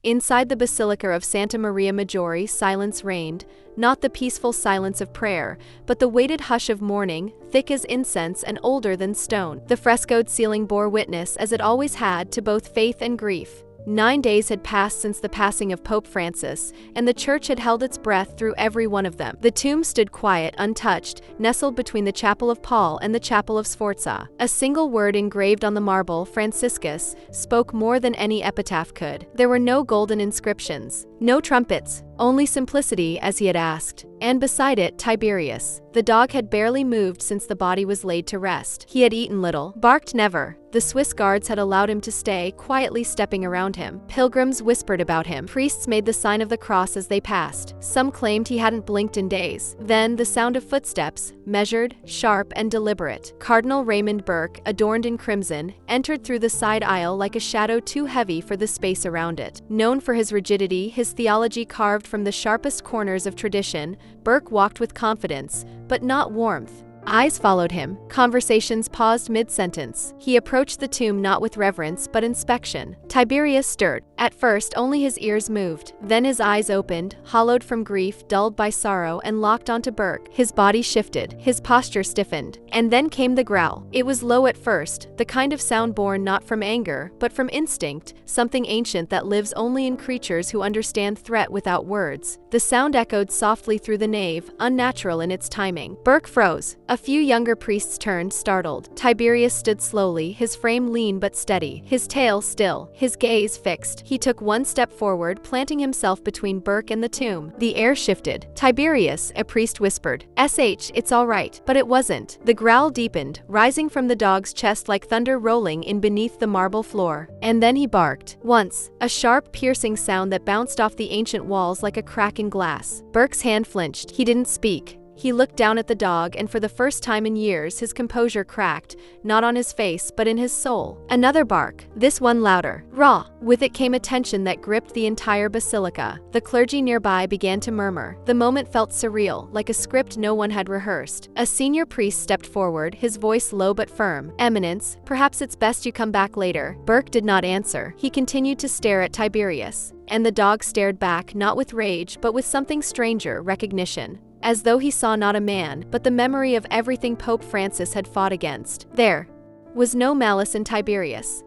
Inside the Basilica of Santa Maria Maggiore, silence reigned, not the peaceful silence of prayer, but the weighted hush of mourning, thick as incense and older than stone. The frescoed ceiling bore witness, as it always had, to both faith and grief. 9 days had passed since the passing of Pope Francis, and the church had held its breath through every one of them. The tomb stood quiet, untouched, nestled between the Chapel of Paul and the Chapel of Sforza. A single word engraved on the marble, Franciscus, spoke more than any epitaph could. There were no golden inscriptions, no trumpets, only simplicity, as he had asked. And beside it, Tiberius. The dog had barely moved since the body was laid to rest. He had eaten little, barked never. The Swiss guards had allowed him to stay, quietly stepping around him. Pilgrims whispered about him. Priests made the sign of the cross as they passed. Some claimed he hadn't blinked in days. Then the sound of footsteps, measured, sharp, and deliberate. Cardinal Raymond Burke, adorned in crimson, entered through the side aisle like a shadow too heavy for the space around it. Known for his rigidity, his theology carved from the sharpest corners of tradition, Burke walked with confidence, but not warmth. Eyes followed him, conversations paused mid-sentence. He approached the tomb not with reverence but inspection. Tiberius stirred. At first, only his ears moved. Then his eyes opened, hollowed from grief, dulled by sorrow, and locked onto Burke. His body shifted, his posture stiffened. And then came the growl. It was low at first, the kind of sound born not from anger, but from instinct, something ancient that lives only in creatures who understand threat without words. The sound echoed softly through the nave, unnatural in its timing. Burke froze. A few younger priests turned, startled. Tiberius stood slowly, his frame lean but steady, his tail still, his gaze fixed. He took one step forward, planting himself between Burke and the tomb. The air shifted. "Tiberius," a priest whispered. It's all right." But it wasn't. The growl deepened, rising from the dog's chest like thunder rolling in beneath the marble floor. And then he barked. Once, a sharp, piercing sound that bounced off the ancient walls like a crack in glass. Burke's hand flinched. He didn't speak. He looked down at the dog, and for the first time in years his composure cracked, not on his face but in his soul. Another bark, this one louder, raw. With it came a tension that gripped the entire basilica. The clergy nearby began to murmur. The moment felt surreal, like a script no one had rehearsed. A senior priest stepped forward, his voice low but firm. "Eminence, perhaps it's best you come back later." Burke did not answer. He continued to stare at Tiberius. And the dog stared back, not with rage, but with something stranger, recognition. As though he saw not a man, but the memory of everything Pope Francis had fought against. There was no malice in Tiberius.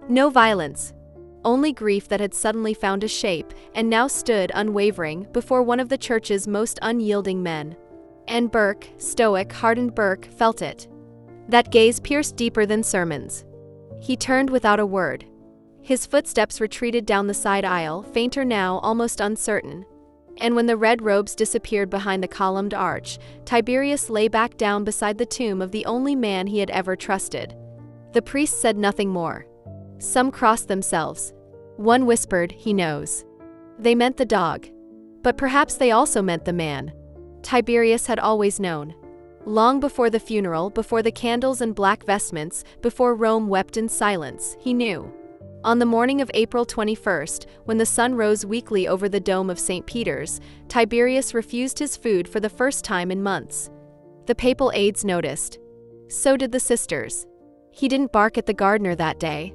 No violence. Only grief that had suddenly found a shape, and now stood, unwavering, before one of the church's most unyielding men. And Burke, stoic, hardened Burke, felt it. That gaze pierced deeper than sermons. He turned without a word. His footsteps retreated down the side aisle, fainter now, almost uncertain. And when the red robes disappeared behind the columned arch, Tiberius lay back down beside the tomb of the only man he had ever trusted. The priests said nothing more. Some crossed themselves. One whispered, "He knows." They meant the dog. But perhaps they also meant the man. Tiberius had always known. Long before the funeral, before the candles and black vestments, before Rome wept in silence, he knew. On the morning of April 21st, when the sun rose weakly over the dome of St. Peter's, Tiberius refused his food for the first time in months. The papal aides noticed. So did the sisters. He didn't bark at the gardener that day.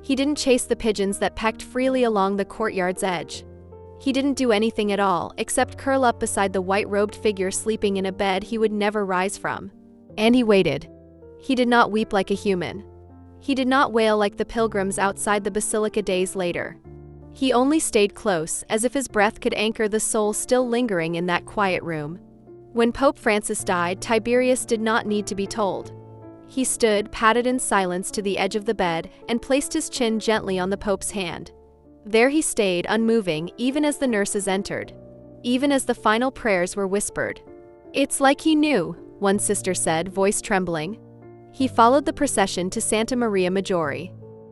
He didn't chase the pigeons that pecked freely along the courtyard's edge. He didn't do anything at all, except curl up beside the white-robed figure sleeping in a bed he would never rise from. And he waited. He did not weep like a human. He did not wail like the pilgrims outside the basilica days later. He only stayed close, as if his breath could anchor the soul still lingering in that quiet room. When Pope Francis died, Tiberius did not need to be told. He stood, padded in silence to the edge of the bed, and placed his chin gently on the Pope's hand. There he stayed, unmoving, even as the nurses entered. Even as the final prayers were whispered. "It's like he knew," one sister said, voice trembling. He followed the procession to Santa Maria Maggiore.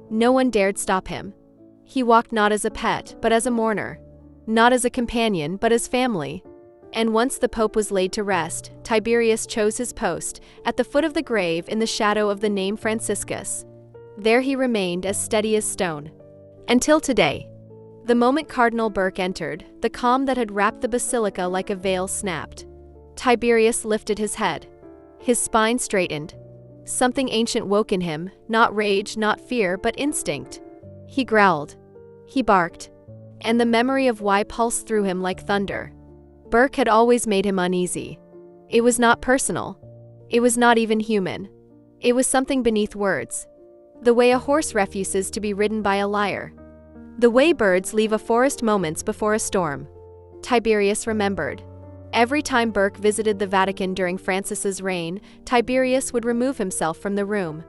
No one dared stop him. He walked not as a pet, but as a mourner. Not as a companion, but as family. And once the Pope was laid to rest, Tiberius chose his post, at the foot of the grave in the shadow of the name Franciscus. There he remained as steady as stone. Until today. The moment Cardinal Burke entered, the calm that had wrapped the basilica like a veil snapped. Tiberius lifted his head. His spine straightened. Something ancient woke in him, not rage, not fear, but instinct. He growled. He barked. and the memory of why pulsed through him like thunder. Burke had always made him uneasy. It was not personal. It was not even human. It was something beneath words. The way a horse refuses to be ridden by a liar. The way birds leave a forest moments before a storm. Tiberius remembered. Every time Burke visited the Vatican during Francis's reign, Tiberius would remove himself from the room.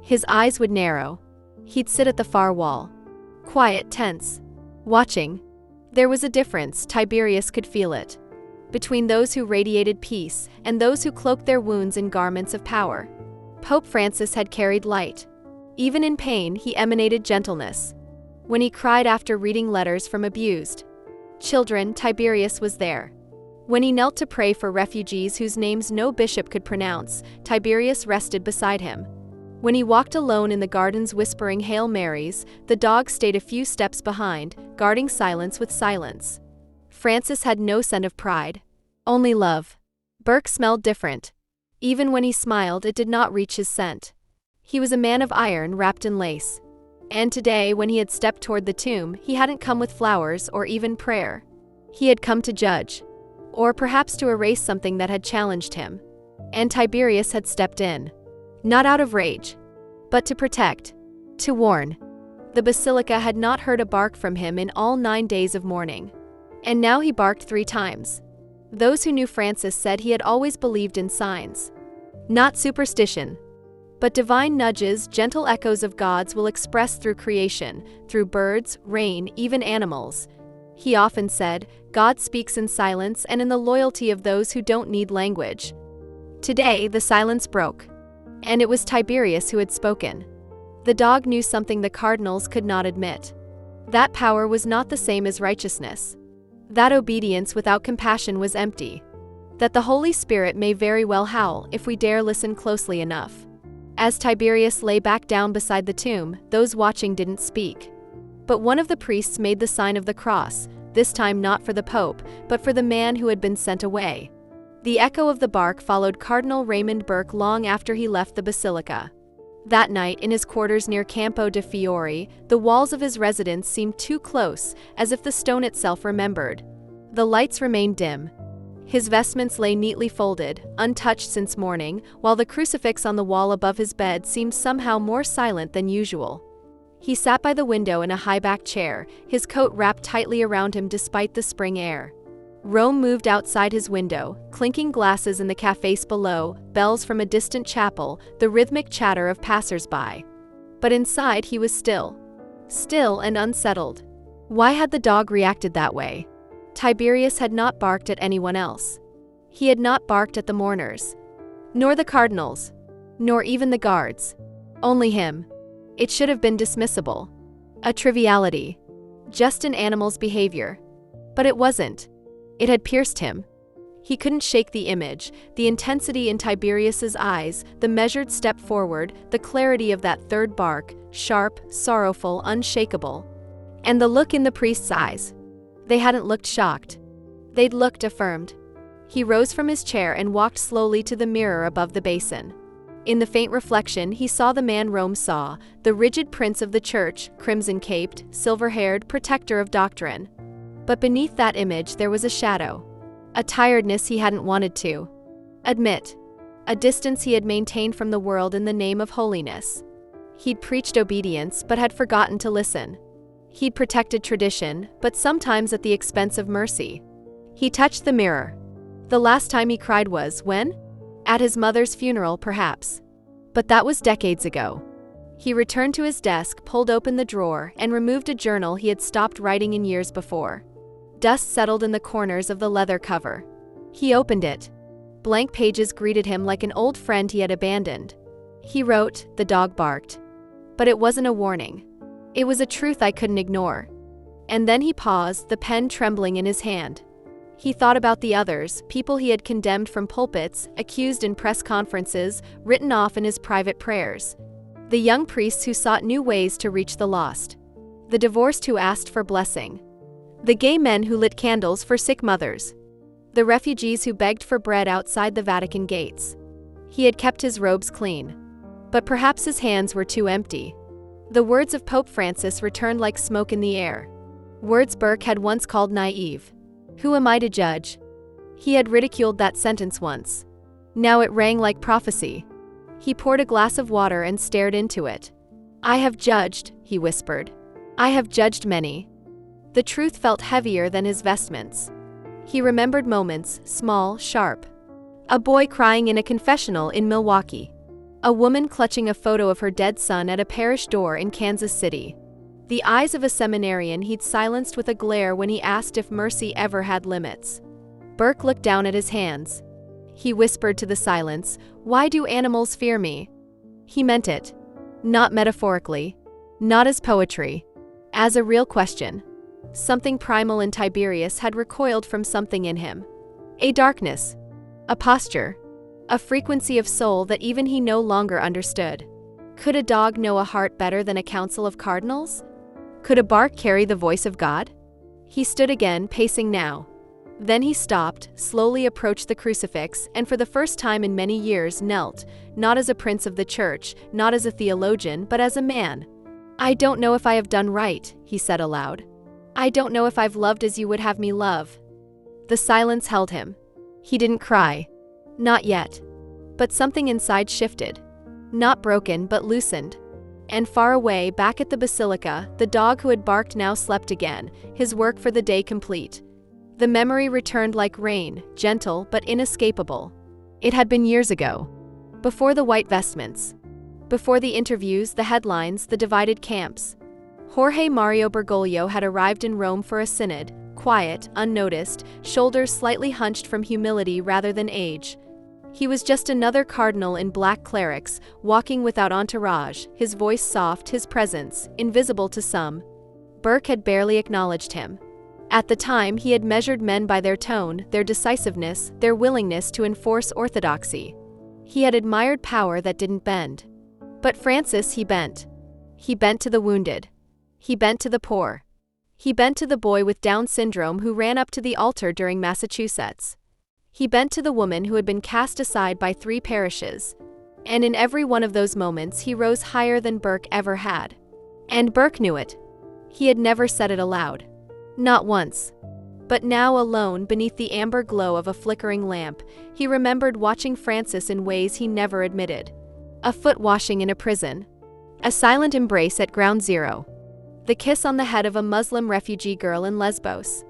His eyes would narrow. He'd sit at the far wall. Quiet, tense. Watching. There was a difference, Tiberius could feel it. Between those who radiated peace and those who cloaked their wounds in garments of power. Pope Francis had carried light. Even in pain, he emanated gentleness. When he cried after reading letters from abused children, Tiberius was there. When he knelt to pray for refugees whose names no bishop could pronounce, Tiberius rested beside him. When he walked alone in the gardens whispering Hail Marys, the dog stayed a few steps behind, guarding silence with silence. Francis had no scent of pride. Only love. Burke smelled different. Even when he smiled, it did not reach his scent. He was a man of iron wrapped in lace. And today, when he had stepped toward the tomb, he hadn't come with flowers or even prayer. He had come to judge. Or perhaps to erase something that had challenged him. And Tiberius had stepped in. Not out of rage, but to protect, to warn. The basilica had not heard a bark from him in all 9 days of mourning. And now he barked 3 times. Those who knew Francis said he had always believed in signs. Not superstition, but divine nudges, gentle echoes of God's will expressed through creation, through birds, rain, even animals. He often said, God speaks in silence and in the loyalty of those who don't need language. Today, the silence broke. And it was Tiberius who had spoken. The dog knew something the cardinals could not admit. That power was not the same as righteousness. That obedience without compassion was empty. That the Holy Spirit may very well howl if we dare listen closely enough. As Tiberius lay back down beside the tomb, those watching didn't speak. But one of the priests made the sign of the cross, this time not for the Pope, but for the man who had been sent away. The echo of the bark followed Cardinal Raymond Burke long after he left the basilica. That night, in his quarters near Campo de' Fiori, the walls of his residence seemed too close, as if the stone itself remembered. The lights remained dim. His vestments lay neatly folded, untouched since morning, while the crucifix on the wall above his bed seemed somehow more silent than usual. He sat by the window in a high-backed chair, his coat wrapped tightly around him despite the spring air. Rome moved outside his window, clinking glasses in the cafes below, bells from a distant chapel, the rhythmic chatter of passers-by. But inside he was still and unsettled. Why had the dog reacted that way? Tiberius had not barked at anyone else. He had not barked at the mourners. Nor the cardinals. Nor even the guards. Only him. It should have been dismissible. A triviality. Just an animal's behavior. But it wasn't. It had pierced him. He couldn't shake the image, the intensity in Tiberius's eyes, the measured step forward, the clarity of that third bark, sharp, sorrowful, unshakable. And the look in the priest's eyes. They hadn't looked shocked. They'd looked affirmed. He rose from his chair and walked slowly to the mirror above the basin. In the faint reflection, he saw the man Rome saw, the rigid prince of the church, crimson-caped, silver-haired, protector of doctrine. But beneath that image there was a shadow. A tiredness he hadn't wanted to admit. A distance he had maintained from the world in the name of holiness. He'd preached obedience but had forgotten to listen. He'd protected tradition, but sometimes at the expense of mercy. He touched the mirror. The last time he cried was, when? At his mother's funeral, perhaps. But that was decades ago. He returned to his desk, pulled open the drawer, and removed a journal he had stopped writing in years before. Dust settled in the corners of the leather cover. He opened it. Blank pages greeted him like an old friend he had abandoned. He wrote, the dog barked. But it wasn't a warning. It was a truth I couldn't ignore. And then he paused, the pen trembling in his hand. He thought about the others, people he had condemned from pulpits, accused in press conferences, written off in his private prayers. The young priests who sought new ways to reach the lost. The divorced who asked for blessing. The gay men who lit candles for sick mothers. The refugees who begged for bread outside the Vatican gates. He had kept his robes clean. But perhaps his hands were too empty. The words of Pope Francis returned like smoke in the air. Words Burke had once called naive. Who am I to judge? He had ridiculed that sentence once. Now it rang like prophecy. He poured a glass of water and stared into it. I have judged, he whispered. I have judged many. The truth felt heavier than his vestments. He remembered moments, small, sharp. A boy crying in a confessional in Milwaukee. A woman clutching a photo of her dead son at a parish door in Kansas City. The eyes of a seminarian he'd silenced with a glare when he asked if mercy ever had limits. Burke looked down at his hands. He whispered to the silence, "Why do animals fear me?" He meant it. Not metaphorically. Not as poetry. As a real question. Something primal in Tiberius had recoiled from something in him. A darkness. A posture. A frequency of soul that even he no longer understood. Could a dog know a heart better than a council of cardinals? Could a bark carry the voice of God? He stood again, pacing now. Then he stopped, slowly approached the crucifix, and for the first time in many years knelt, not as a prince of the church, not as a theologian, but as a man. I don't know if I have done right, he said aloud. I don't know if I've loved as you would have me love. The silence held him. He didn't cry. Not yet. But something inside shifted. Not broken, but loosened. And far away, back at the basilica, the dog who had barked now slept again, his work for the day complete. The memory returned like rain, gentle but inescapable. It had been years ago. Before the white vestments. Before the interviews, the headlines, the divided camps. Jorge Mario Bergoglio had arrived in Rome for a synod, quiet, unnoticed, shoulders slightly hunched from humility rather than age. He was just another cardinal in black clerics, walking without entourage, his voice soft, his presence, invisible to some. Burke had barely acknowledged him. At the time, he had measured men by their tone, their decisiveness, their willingness to enforce orthodoxy. He had admired power that didn't bend. But Francis he bent. He bent to the wounded. He bent to the poor. He bent to the boy with Down syndrome who ran up to the altar during Massachusetts. He bent to the woman who had been cast aside by 3 parishes. And in every one of those moments he rose higher than Burke ever had. And Burke knew it. He had never said it aloud. Not once. But now, alone beneath the amber glow of a flickering lamp, he remembered watching Francis in ways he never admitted. A foot washing in a prison. A silent embrace at Ground Zero. The kiss on the head of a Muslim refugee girl in Lesbos.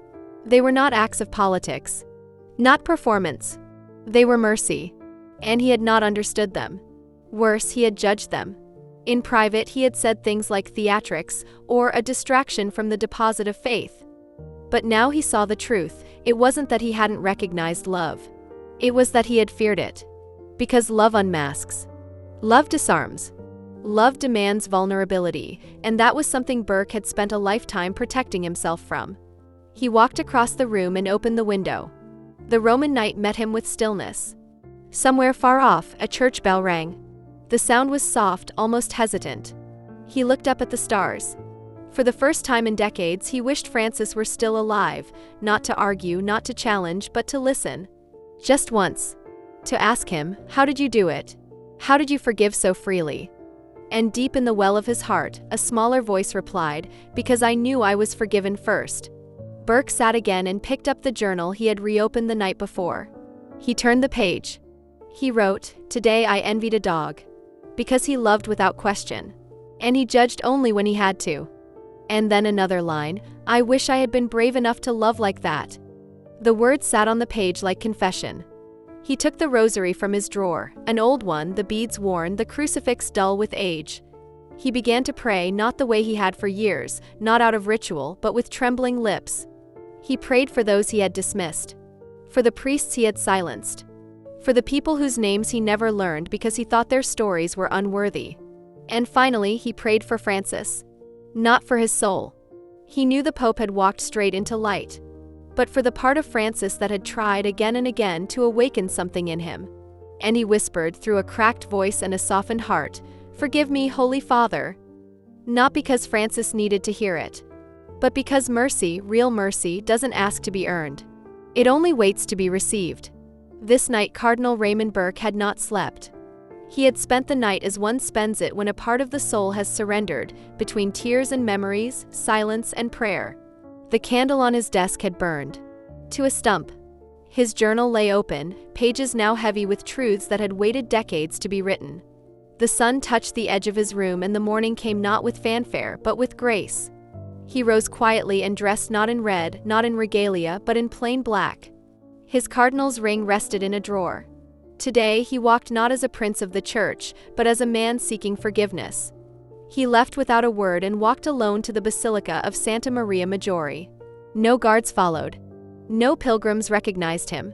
They were not acts of politics. Not performance. They were mercy. And he had not understood them. Worse, he had judged them. In private, he had said things like theatrics, or a distraction from the deposit of faith. But now he saw the truth. It wasn't that he hadn't recognized love. It was that he had feared it. Because love unmasks. Love disarms. Love demands vulnerability, and that was something Burke had spent a lifetime protecting himself from. He walked across the room and opened the window. The Roman night met him with stillness. Somewhere far off, a church bell rang. The sound was soft, almost hesitant. He looked up at the stars. For the first time in decades, he wished Francis were still alive, not to argue, not to challenge, but to listen. Just once. To ask him, how did you do it? How did you forgive so freely? And deep in the well of his heart, a smaller voice replied, because I knew I was forgiven first. Burke sat again and picked up the journal he had reopened the night before. He turned the page. He wrote, "Today I envied a dog." Because he loved without question. And he judged only when he had to. And then another line, "I wish I had been brave enough to love like that." The words sat on the page like confession. He took the rosary from his drawer, an old one, the beads worn, the crucifix dull with age. He began to pray not the way he had for years, not out of ritual, but with trembling lips. He prayed for those he had dismissed. For the priests he had silenced. For the people whose names he never learned because he thought their stories were unworthy. And finally, he prayed for Francis. Not for his soul. He knew the Pope had walked straight into light. But for the part of Francis that had tried again and again to awaken something in him. And he whispered through a cracked voice and a softened heart, "Forgive me, Holy Father." Not because Francis needed to hear it. But because mercy, real mercy, doesn't ask to be earned. It only waits to be received. This night Cardinal Raymond Burke had not slept. He had spent the night as one spends it when a part of the soul has surrendered, between tears and memories, silence and prayer. The candle on his desk had burned to a stump. His journal lay open, pages now heavy with truths that had waited decades to be written. The sun touched the edge of his room, and the morning came not with fanfare, but with grace. He rose quietly and dressed not in red, not in regalia, but in plain black. His cardinal's ring rested in a drawer. Today he walked not as a prince of the church, but as a man seeking forgiveness. He left without a word and walked alone to the basilica of Santa Maria Maggiore. No guards followed. No pilgrims recognized him.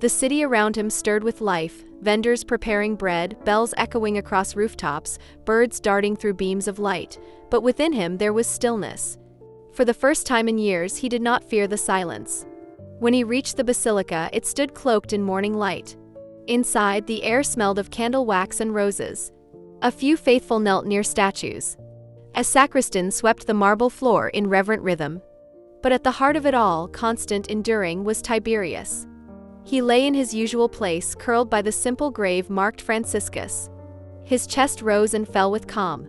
The city around him stirred with life, vendors preparing bread, bells echoing across rooftops, birds darting through beams of light, but within him there was stillness. For the first time in years he did not fear the silence. When he reached the basilica, it stood cloaked in morning light. Inside, the air smelled of candle wax and roses. A few faithful knelt near statues. A sacristan swept the marble floor in reverent rhythm. But at the heart of it all, constant, enduring, was Tiberius. He lay in his usual place, curled by the simple grave marked Franciscus. His chest rose and fell with calm.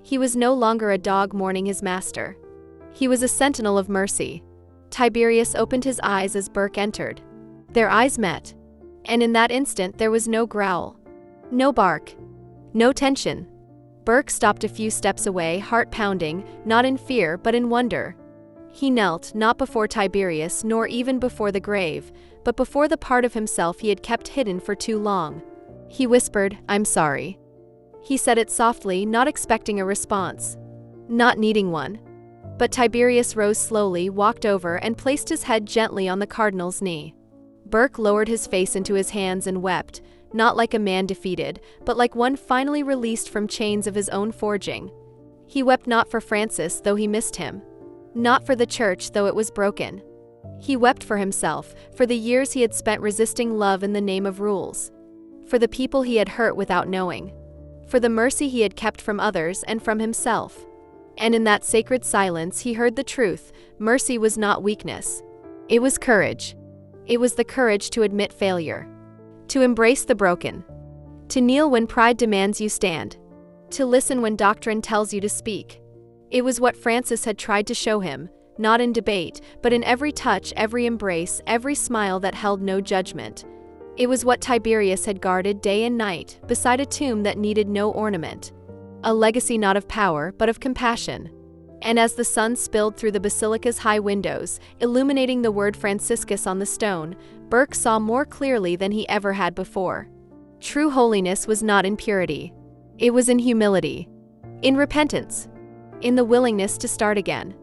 He was no longer a dog mourning his master. He was a sentinel of mercy. Tiberius opened his eyes as Burke entered. Their eyes met. And in that instant there was no growl. No bark. No tension. Burke stopped a few steps away, heart pounding, not in fear but in wonder. He knelt, not before Tiberius, nor even before the grave, but before the part of himself he had kept hidden for too long. He whispered, "I'm sorry." He said it softly, not expecting a response. Not needing one. But Tiberius rose slowly, walked over, and placed his head gently on the cardinal's knee. Burke lowered his face into his hands and wept, not like a man defeated, but like one finally released from chains of his own forging. He wept not for Francis, though he missed him. Not for the church, though it was broken. He wept for himself, for the years he had spent resisting love in the name of rules. For the people he had hurt without knowing. For the mercy he had kept from others and from himself. And in that sacred silence he heard the truth: mercy was not weakness. It was courage. It was the courage to admit failure. To embrace the broken. To kneel when pride demands you stand. To listen when doctrine tells you to speak. It was what Francis had tried to show him, not in debate, but in every touch, every embrace, every smile that held no judgment. It was what Tiberius had guarded day and night, beside a tomb that needed no ornament. A legacy not of power, but of compassion. And as the sun spilled through the basilica's high windows, illuminating the word Franciscus on the stone, Burke saw more clearly than he ever had before. True holiness was not in purity. It was in humility. In repentance. In the willingness to start again.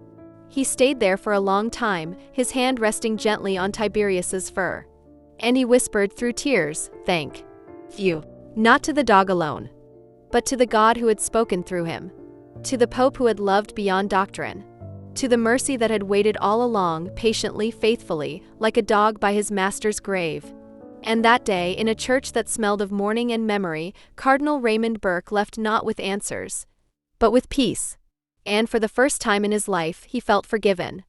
He stayed there for a long time, his hand resting gently on Tiberius's fur. And he whispered through tears, "Thank you." Not to the dog alone, but to the God who had spoken through him. To the Pope who had loved beyond doctrine. To the mercy that had waited all along, patiently, faithfully, like a dog by his master's grave. And that day, in a church that smelled of mourning and memory, Cardinal Raymond Burke left not with answers, but with peace. And for the first time in his life, he felt forgiven.